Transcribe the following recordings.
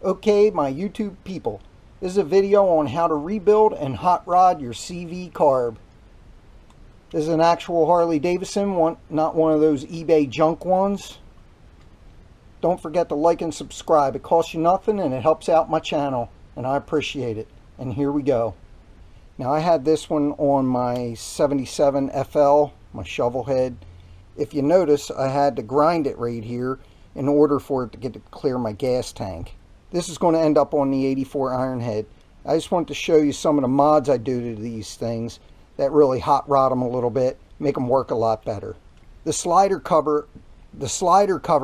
Okay, my YouTube people, this is a video on how to rebuild and hot rod your CV carb. This is an actual Harley Davidson one, not one of those eBay junk ones. Don't forget to like and subscribe. It costs you nothing and it helps out my channel, and I appreciate it. And here we go. Now I had this one on my 77 FL, my shovel head. If you notice, I had to grind it right here in order for it to get to clear my gas tank. This is going to end up on the 84 iron head. I just wanted to show you some of the mods I do to these things that really hot rod them a little bit, make them work a lot better. The slider cover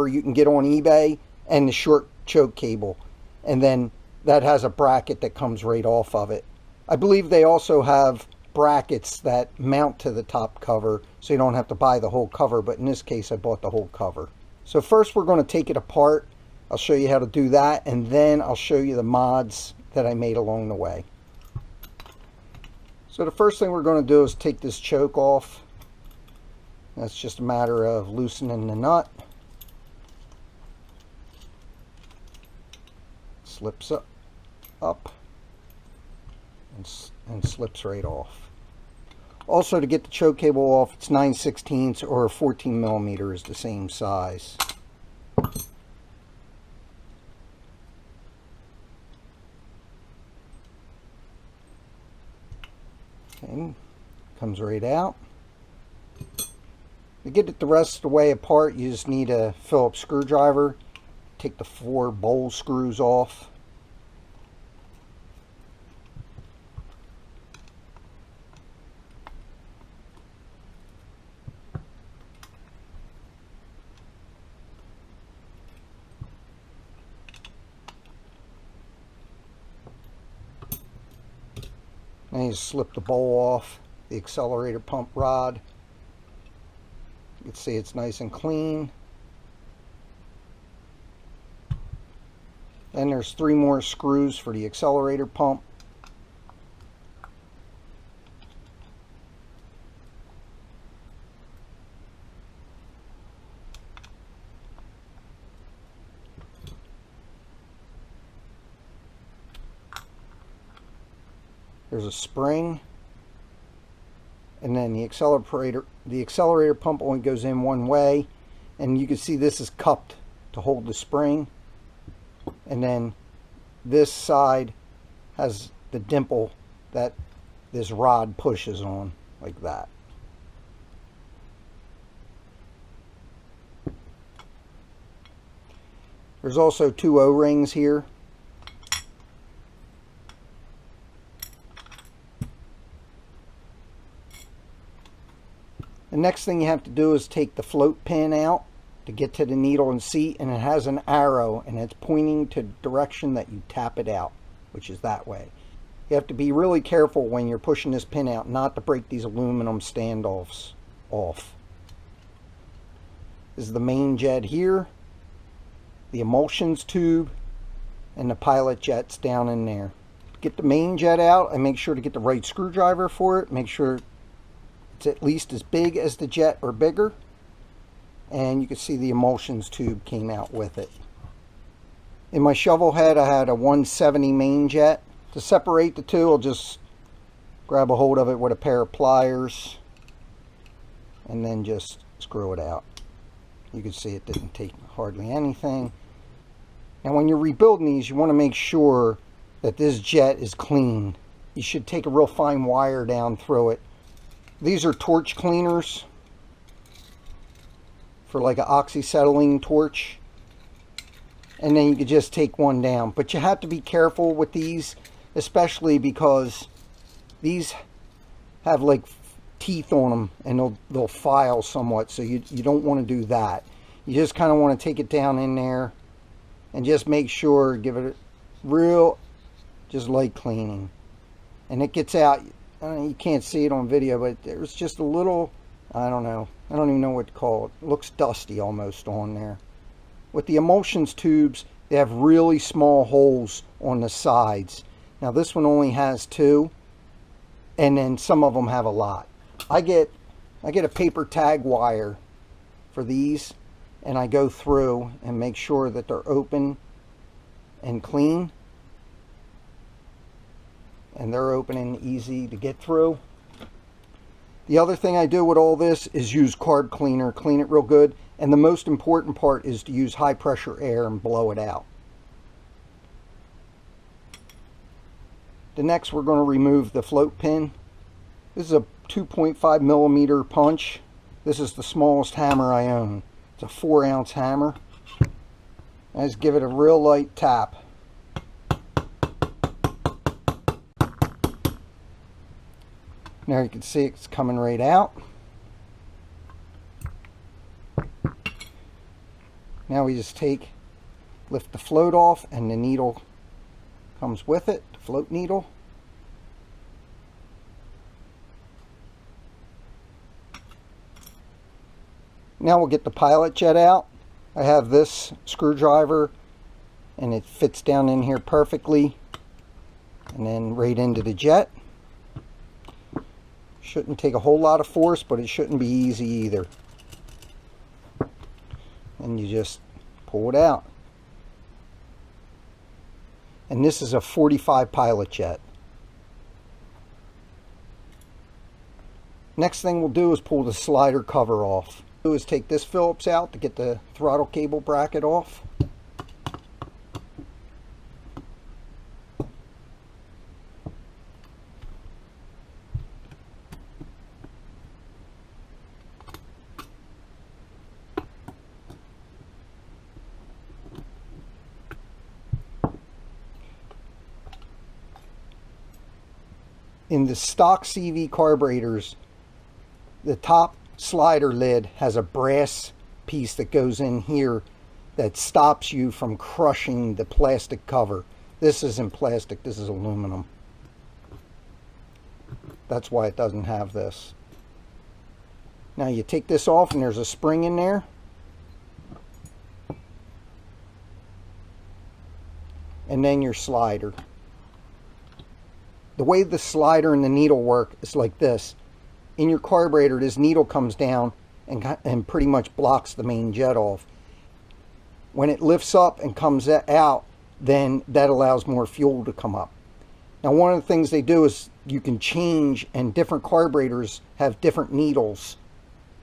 you can get on eBay, and the short choke cable, and then that has a bracket that comes right off of it. I believe they also have brackets that mount to the top cover, so you don't have to buy the whole cover, but in this case I bought the whole cover. So first we're going to take it apart. I'll show you how to do that, and then I'll show you the mods that I made along the way. So the first thing we're going to do is take this choke off. That's just a matter of loosening the nut. Slips up and slips right off. Also, to get the choke cable off, it's 9/16 or 14 millimeter is the same size. Okay, comes right out. To get it the rest of the way apart, you just need a Phillips screwdriver. Take the 4 bowl screws off. Then you slip the bowl off, the accelerator pump rod. You can see it's nice and clean. Then there's 3 more screws for the accelerator pump. There's a spring, and then the accelerator pump only goes in one way, and you can see this is cupped to hold the spring, and then this side has the dimple that this rod pushes on, like that. There's also 2 O-rings here. The next thing you have to do is take the float pin out to get to the needle and seat, and it has an arrow and it's pointing to the direction that you tap it out, which is that way. You have to be really careful when you're pushing this pin out not to break these aluminum standoffs off. This is the main jet here, the emulsions tube, and the pilot jet's down in there. To get the main jet out, I make sure to get the right screwdriver for it, make sure it's at least as big as the jet or bigger, and you can see the emulsions tube came out with it. In my shovel head I had a 170 main jet. To separate the two, I'll just grab a hold of it with a pair of pliers and then just screw it out. You can see it didn't take hardly anything. Now when you're rebuilding these, you want to make sure that this jet is clean. You should take a real fine wire down through it. These are torch cleaners for like an oxyacetylene torch, and then you could just take one down. But you have to be careful with these, especially because these have like teeth on them and they'll file somewhat, so you don't want to do that. You just kind of want to take it down in there and just make sure, give it a real just light cleaning, and it gets out. You can't see it on video, but there's just a little, I don't even know what to call it. It looks dusty almost on there. With the emulsions tubes, they have really small holes on the sides. Now this one only has 2, and then some of them have a lot. I get a paper tag wire for these, and I go through and make sure that they're open and clean. And they're open and easy to get through. The other thing I do with all this is use carb cleaner, clean it real good. And the most important part is to use high pressure air and blow it out. The next we're going to remove the float pin. This is a 2.5 millimeter punch. This is the smallest hammer I own. It's a 4-ounce hammer. I just give it a real light tap. Now you can see it's coming right out. Now we just lift the float off, and the needle comes with it, the float needle. Now we'll get the pilot jet out. I have this screwdriver and it fits down in here perfectly, and then right into the jet. Shouldn't take a whole lot of force, but it shouldn't be easy either. And you just pull it out. And this is a 45 pilot jet. Next thing we'll do is pull the slider cover off. What we'll do is take this Phillips out to get the throttle cable bracket off. In the stock CV carburetors, the top slider lid has a brass piece that goes in here that stops you from crushing the plastic cover. This isn't plastic, this is aluminum. That's why it doesn't have this. Now you take this off and there's a spring in there. And then your slider. The way the slider and the needle work is like this. In your carburetor, this needle comes down and pretty much blocks the main jet off. When it lifts up and comes out, then that allows more fuel to come up. Now one of the things they do is you can change, and different carburetors have different needles.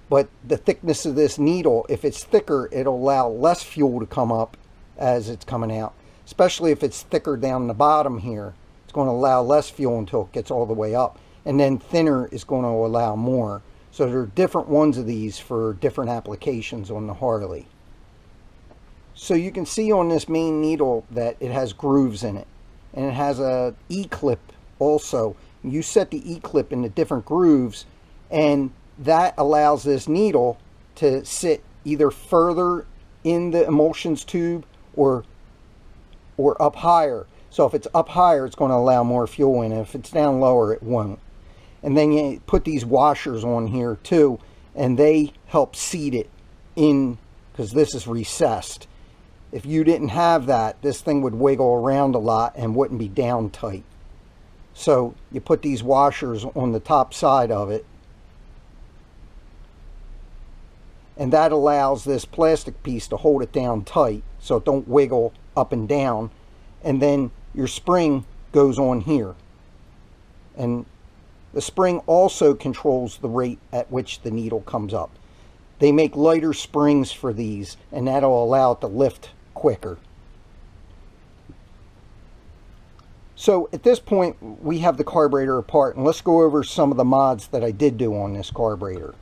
But the thickness of this needle, if it's thicker, it'll allow less fuel to come up as it's coming out. Especially if it's thicker down the bottom here. Going to allow less fuel until it gets all the way up, and then thinner is going to allow more. So there are different ones of these for different applications on the Harley. So you can see on this main needle that it has grooves in it, and it has a E-clip also. You set the E-clip into different grooves, and that allows this needle to sit either further in the emulsions tube or up higher. So if it's up higher, it's going to allow more fuel in. If it's down lower, it won't. And then you put these washers on here too, and they help seat it in, because this is recessed. If you didn't have that, this thing would wiggle around a lot and wouldn't be down tight. So you put these washers on the top side of it, and that allows this plastic piece to hold it down tight so it don't wiggle up and down. And then your spring goes on here, and the spring also controls the rate at which the needle comes up. They make lighter springs for these, and that'll allow it to lift quicker. So at this point we have the carburetor apart, and let's go over some of the mods that I did do on this carburetor.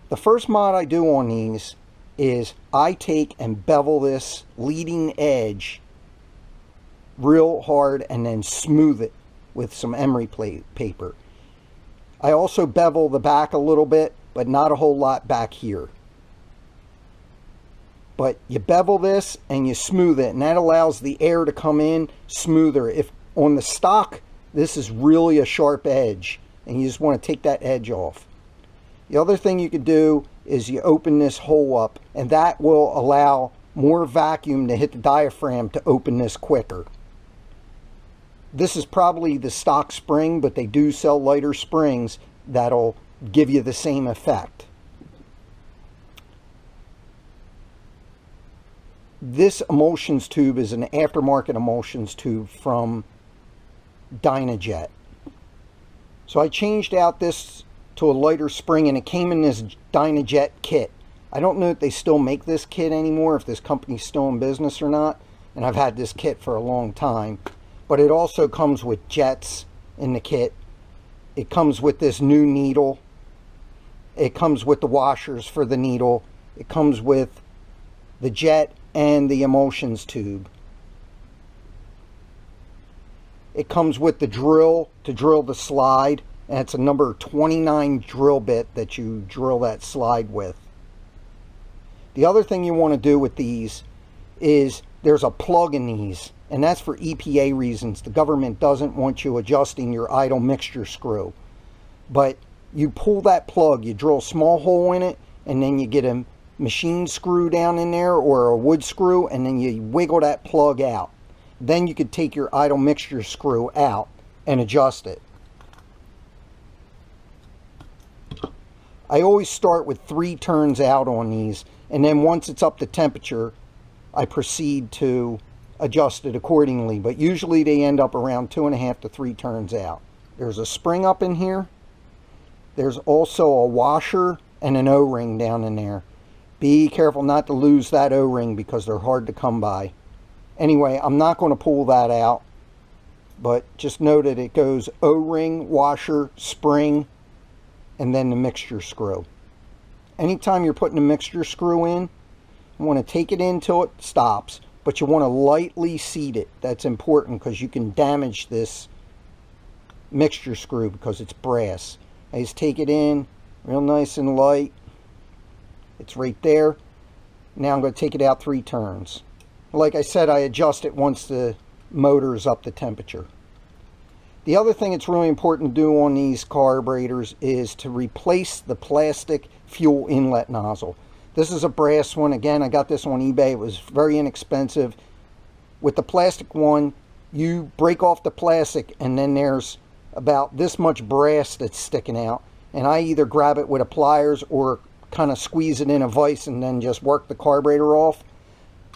The first mod I do on these is I take and bevel this leading edge real hard and then smooth it with some emery paper. I also bevel the back a little bit, but not a whole lot back here. But you bevel this and you smooth it, and that allows the air to come in smoother. If on the stock, this is really a sharp edge, and you just want to take that edge off. The other thing you could do is you open this hole up, and that will allow more vacuum to hit the diaphragm to open this quicker. This is probably the stock spring, but they do sell lighter springs that'll give you the same effect. This emulsions tube is an aftermarket emulsions tube from Dynojet. So I changed out this to a lighter spring, and it came in this Dynojet kit. I don't know if they still make this kit anymore, if this company's still in business or not, and I've had this kit for a long time. But it also comes with jets in the kit. It comes with this new needle. It comes with the washers for the needle. It comes with the jet and the emulsions tube. It comes with the drill to drill the slide, and it's a number 29 drill bit that you drill that slide with. The other thing you want to do with these is there's a plug in these, and that's for EPA reasons. The government doesn't want you adjusting your idle mixture screw. But you pull that plug, you drill a small hole in it, and then you get a machine screw down in there or a wood screw, and then you wiggle that plug out. Then you could take your idle mixture screw out and adjust it. I always start with 3 turns out on these, and then once it's up to temperature, I proceed to adjust it accordingly. But usually they end up around 2.5 to 3 turns out. There's a spring up in here. There's also a washer and an O-ring down in there. Be careful not to lose that O-ring because they're hard to come by. Anyway, I'm not going to pull that out, but just know that it goes O-ring, washer, spring, and then the mixture screw. Anytime you're putting a mixture screw in, you want to take it in till it stops, but you want to lightly seat it. That's important because you can damage this mixture screw because it's brass. I just take it in real nice and light. It's right there. Now I'm going to take it out 3 turns. Like I said, I adjust it once the motor is up to temperature. The other thing that's really important to do on these carburetors is to replace the plastic fuel inlet nozzle. This is a brass one. Again, I got this on eBay. It was very inexpensive. With the plastic one, you break off the plastic and then there's about this much brass that's sticking out. And I either grab it with a pliers or kind of squeeze it in a vise and then just work the carburetor off.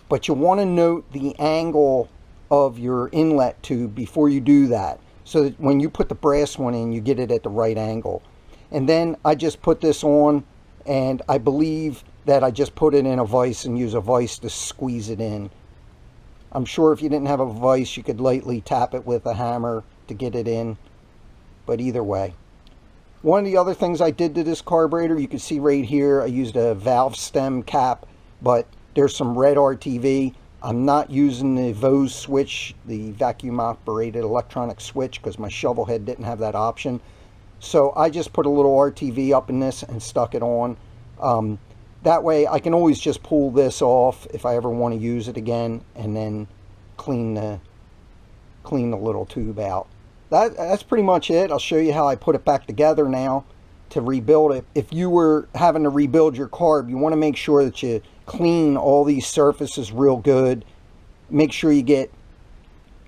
But you want to note the angle of your inlet tube before you do that, so that when you put the brass one in, you get it at the right angle. And then I just put this on, and I believe that I just put it in a vise and use a vise to squeeze it in. I'm sure if you didn't have a vise, you could lightly tap it with a hammer to get it in. But either way. One of the other things I did to this carburetor, you can see right here, I used a valve stem cap, but there's some red RTV. I'm not using the VOS switch, the vacuum operated electronic switch, because my shovel head didn't have that option. So I just put a little RTV up in this and stuck it on. That way I can always just pull this off if I ever want to use it again, and then clean the little tube out. That's pretty much it. I'll show you how I put it back together now to rebuild it. If you were having to rebuild your carb, you want to make sure that you clean all these surfaces real good. Make sure you get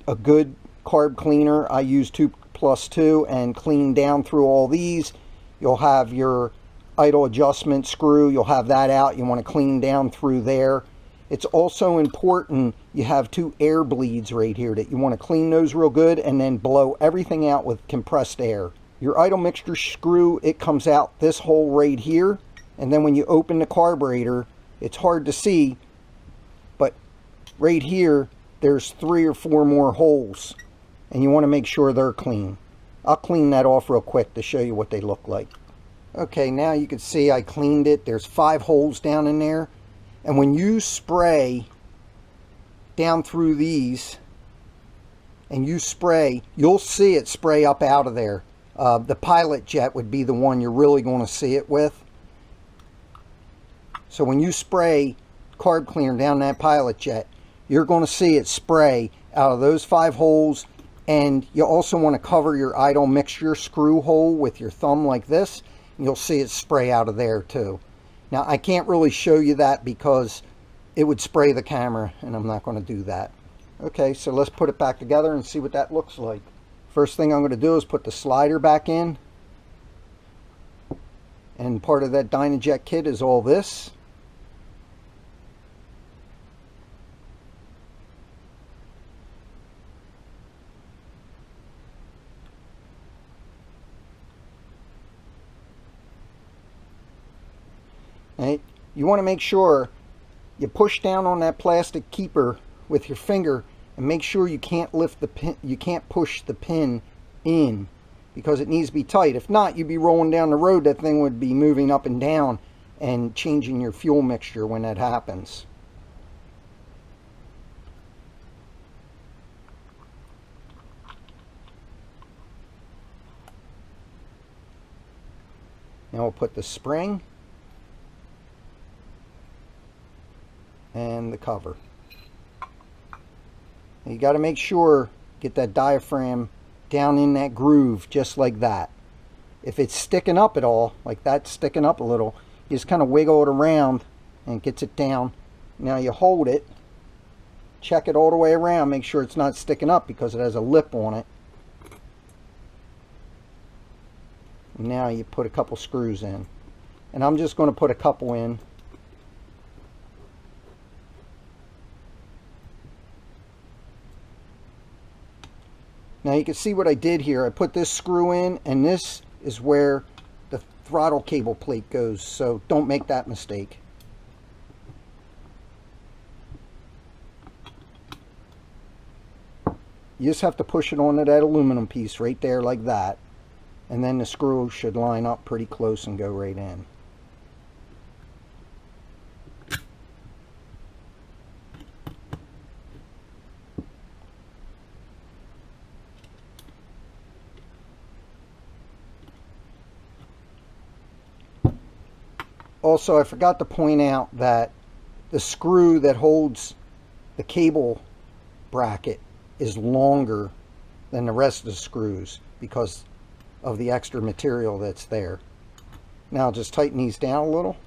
a good carb cleaner. I use 2+2 and clean down through all these. You'll have your idle adjustment screw. You'll have that out. You want to clean down through there. It's also important you have 2 air bleeds right here that you want to clean those real good and then blow everything out with compressed air. Your idle mixture screw, it comes out this hole right here, and then when you open the carburetor, it's hard to see, but right here there's 3 or 4 more holes, and you want to make sure they're clean. I'll clean that off real quick to show you what they look like. Okay, now you can see I cleaned it. There's 5 holes down in there. And when you spray down through these, and you spray, you'll see it spray up out of there. The pilot jet would be the one you're really going to see it with. So when you spray carb cleaner down that pilot jet, you're going to see it spray out of those 5 holes. And you also want to cover your idle mixture screw hole with your thumb like this. And you'll see it spray out of there too. Now, I can't really show you that because it would spray the camera, and I'm not going to do that. Okay, so let's put it back together and see what that looks like. First thing I'm going to do is put the slider back in. And part of that Dynojet kit is all this. Right? You want to make sure you push down on that plastic keeper with your finger and make sure you can't lift the pin, you can't push the pin in, because it needs to be tight. If not, you'd be rolling down the road, that thing would be moving up and down and changing your fuel mixture when that happens. Now we'll put the spring and the cover. You got to make sure, get that diaphragm down in that groove just like that. If it's sticking up at all, like that's sticking up a little, you just kind of wiggle it around and it gets it down. Now you hold it, check it all the way around, make sure it's not sticking up because it has a lip on it. Now you put a couple screws in, and I'm just going to put a couple in. Now you can see what I did here. I put this screw in, and this is where the throttle cable plate goes, so don't make that mistake. You just have to push it onto that aluminum piece right there like that, and then the screw should line up pretty close and go right in. Also, I forgot to point out that the screw that holds the cable bracket is longer than the rest of the screws because of the extra material that's there. Now I'll just tighten these down a little.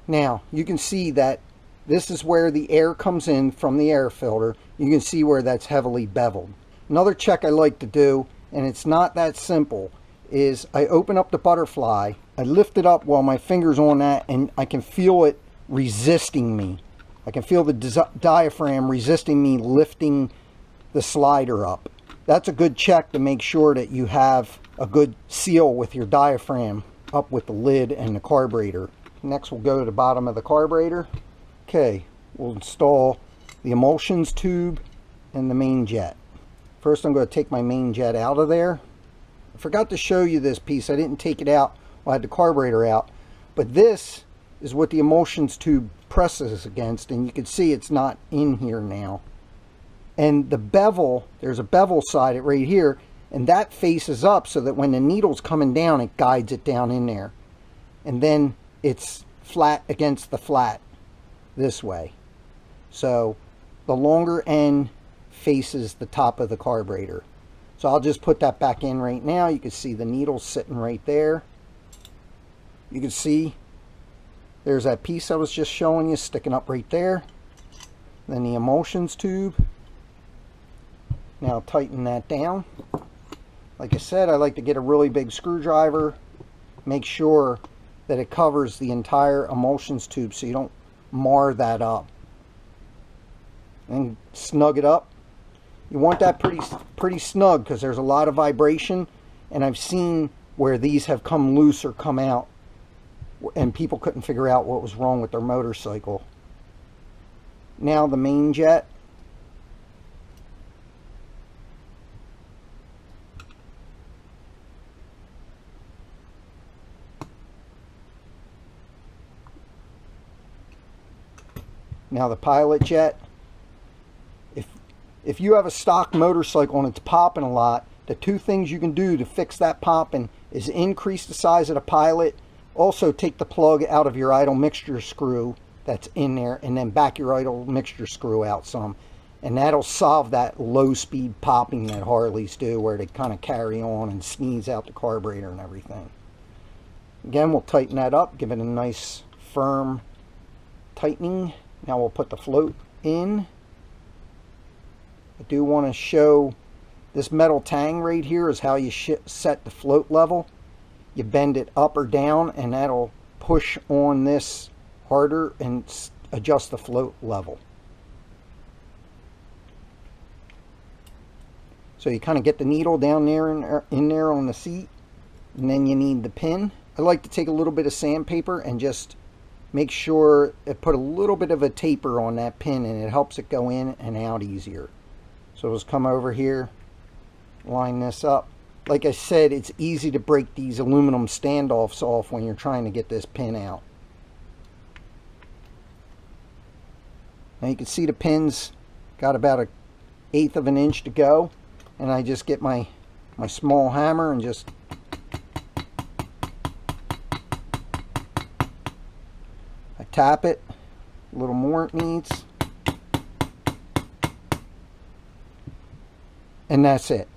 Now you can see that this is where the air comes in from the air filter. You can see where that's heavily beveled. Another check I like to do, and it's not that simple, is I open up the butterfly, I lift it up while my finger's on that, and I can feel it resisting me. I can feel the diaphragm resisting me lifting the slider up. That's a good check to make sure that you have a good seal with your diaphragm up with the lid and the carburetor. Next we'll go to the bottom of the carburetor. Okay, we'll install the emulsions tube and the main jet. First I'm going to take my main jet out of there. I forgot to show you this piece. I didn't take it out while I had the carburetor out, but this is what the emulsions tube presses against, and you can see it's not in here now. And the bevel, there's a bevel side right here, and that faces up so that when the needle's coming down, it guides it down in there. And then it's flat against the flat this way. So the longer end faces the top of the carburetor. So I'll just put that back in right now. You can see the needle sitting right there. You can see there's that piece I was just showing you sticking up right there. Then the emulsions tube. Now tighten that down. Like I said, I like to get a really big screwdriver. Make sure that it covers the entire emulsions tube so you don't mar that up. And snug it up. You want that pretty snug because there's a lot of vibration, and I've seen where these have come loose or come out and people couldn't figure out what was wrong with their motorcycle. Now the main jet. Now the pilot jet. If you have a stock motorcycle and it's popping a lot, the two things you can do to fix that popping is increase the size of the pilot. Also take the plug out of your idle mixture screw that's in there, and then back your idle mixture screw out some. And that'll solve that low speed popping that Harleys do, where they kind of carry on and sneeze out the carburetor and everything. Again, we'll tighten that up, give it a nice firm tightening. Now we'll put the float in. I do want to show this metal tang right here is how you set the float level. You bend it up or down, and that'll push on this harder and adjust the float level. So you kind of get the needle down there in there on the seat, And then you need the pin. I like to take a little bit of sandpaper and just make sure it put a little bit of a taper on that pin, and it helps it go in and out easier. So let's come over here, line this up. Like I said, it's easy to break these aluminum standoffs off when you're trying to get this pin out. Now you can see the pins got about 1/8 of an inch to go, and I just get my small hammer and just I tap it. A little more it needs, and that's it.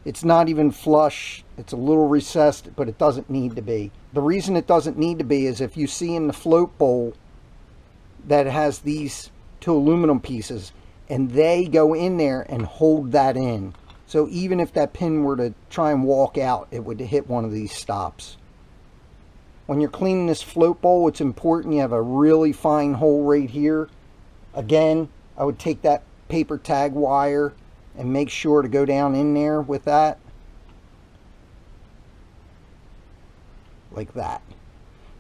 It's not even flush. It's a little recessed, but it doesn't need to be. The reason it doesn't need to be is if you see in the float bowl that it has these 2 aluminum pieces, and they go in there and hold that in. So even if that pin were to try and walk out, it would hit one of these stops. When you're cleaning this float bowl, it's important you have a really fine hole right here. Again, I would take that paper tag wire and make sure to go down in there with that. Like that.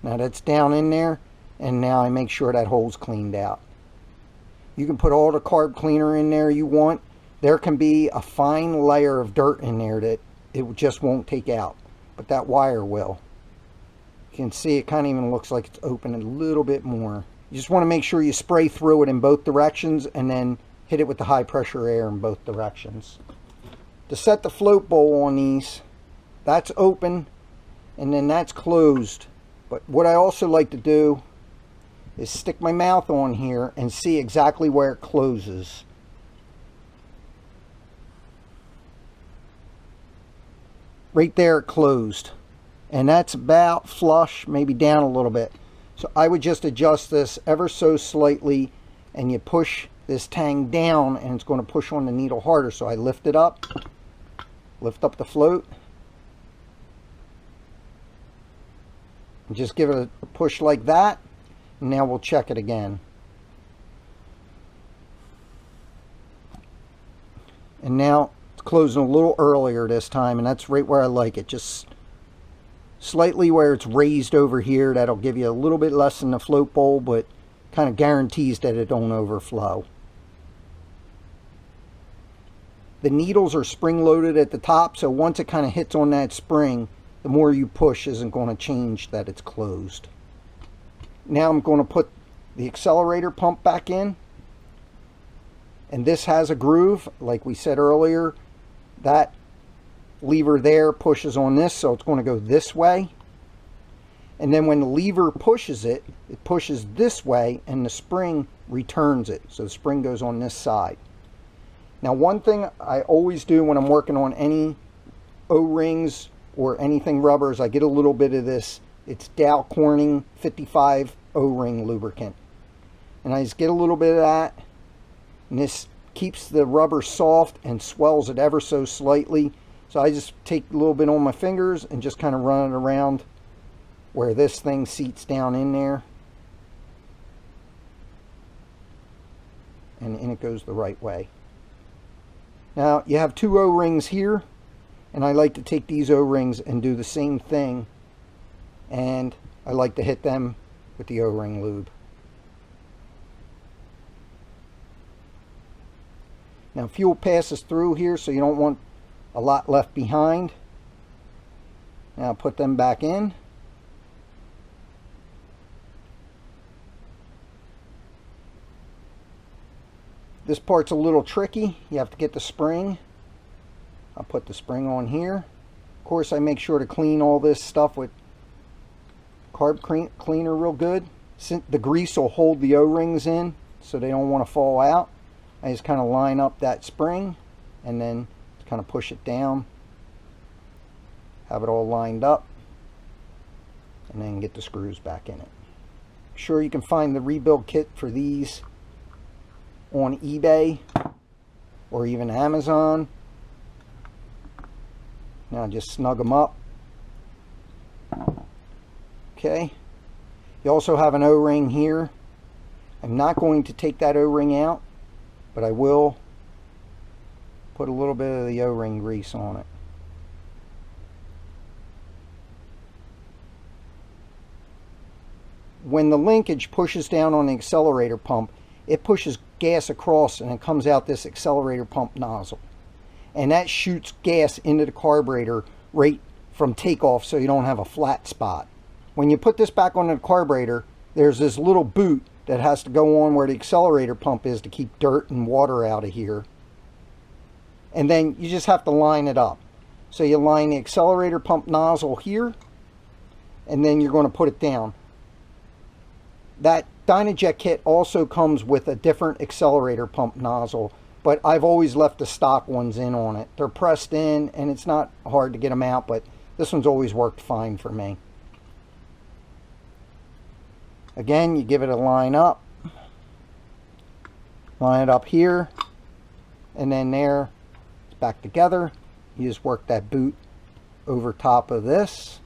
Now that's down in there, and now I make sure that hole's cleaned out. You can put all the carb cleaner in there you want. There can be a fine layer of dirt in there that it just won't take out, but that wire will. You can see it kind of even looks like it's open a little bit more. You just want to make sure you spray through it in both directions and then hit it with the high pressure air in both directions. To set the float bowl on these, that's open and then that's closed. But what I also like to do is stick my mouth on here and see exactly where it closes. Right there it closed. And that's about flush, maybe down a little bit. So I would just adjust this ever so slightly, and you push this tang down and it's going to push on the needle harder. So I lift it up, lift up the float, and just give it a push like that. And now we'll check it again. And now it's closing a little earlier this time, and that's right where I like it. Just slightly where it's raised over here. That'll give you a little bit less than the float bowl, but kind of guarantees that it don't overflow. The needles are spring loaded at the top, so once it kind of hits on that spring, the more you push isn't going to change that it's closed. Now I'm going to put the accelerator pump back in, and this has a groove like we said earlier. That lever there pushes on this, so it's going to go this way, and then when the lever pushes it, it pushes this way and the spring returns it, so the spring goes on this side. Now one thing I always do when I'm working on any O-rings or anything rubber is I get a little bit of this, it's Dow Corning 55 O-ring lubricant, and I just get a little bit of that, and this keeps the rubber soft and swells it ever so slightly. So I just take a little bit on my fingers and just kind of run it around where this thing seats down in there, and in it goes the right way. Now you have 2 O-rings here, and I like to take these O-rings and do the same thing, and I like to hit them with the O-ring lube. Now fuel passes through here, so you don't want a lot left behind. Now put them back in. This part's a little tricky. You have to get the spring. I'll put the spring on here. Of course, I make sure to clean all this stuff with carb cleaner real good. Since the grease will hold the O-rings in, so they don't want to fall out. I just kind of line up that spring and then kind of push it down, have it all lined up, and then get the screws back in it. Sure, you can find the rebuild kit for these on eBay or even Amazon. Now just snug them up. Okay, you also have an O-ring here. I'm not going to take that O-ring out, but I will put a little bit of the O-ring grease on it. when the linkage pushes down on the accelerator pump, it pushes gas across and it comes out this accelerator pump nozzle. And that shoots gas into the carburetor right from takeoff, so you don't have a flat spot. When you put this back on the carburetor, there's this little boot that has to go on where the accelerator pump is to keep dirt and water out of here. And then you just have to line it up. So you line the accelerator pump nozzle here, and then you're going to put it down. That Dynojet kit also comes with a different accelerator pump nozzle, but I've always left the stock ones in on it. They're pressed in, and it's not hard to get them out, but this one's always worked fine for me. Again, you give it a line up. Line it up here, and then there, it's back together. You just work that boot over top of this,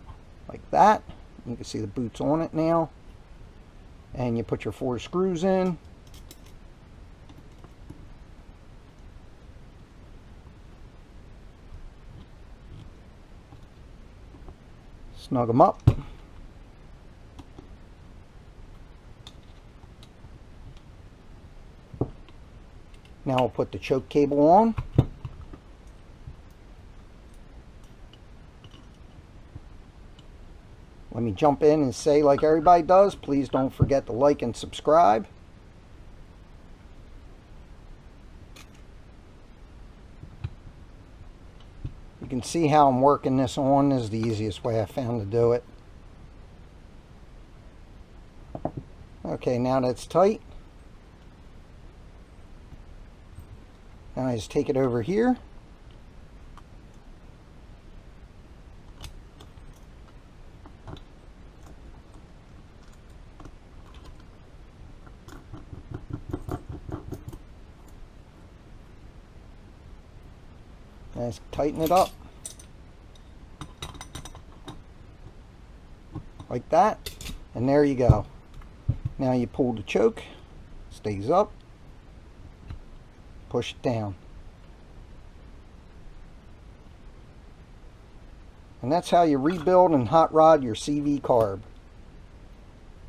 like that. You can see the boot's on it now. And you put your 4 screws in. Snug them up. Now we'll put the choke cable on. Let me jump in and say, like everybody does, please don't forget to like and subscribe. You can see how I'm working this on. This is the easiest way I found to do it. Okay, now that's tight. Now I just take it over here. Just tighten it up like that, and there you go. Now you pull the choke, stays up, push it down, and that's how you rebuild and hot rod your CV carb.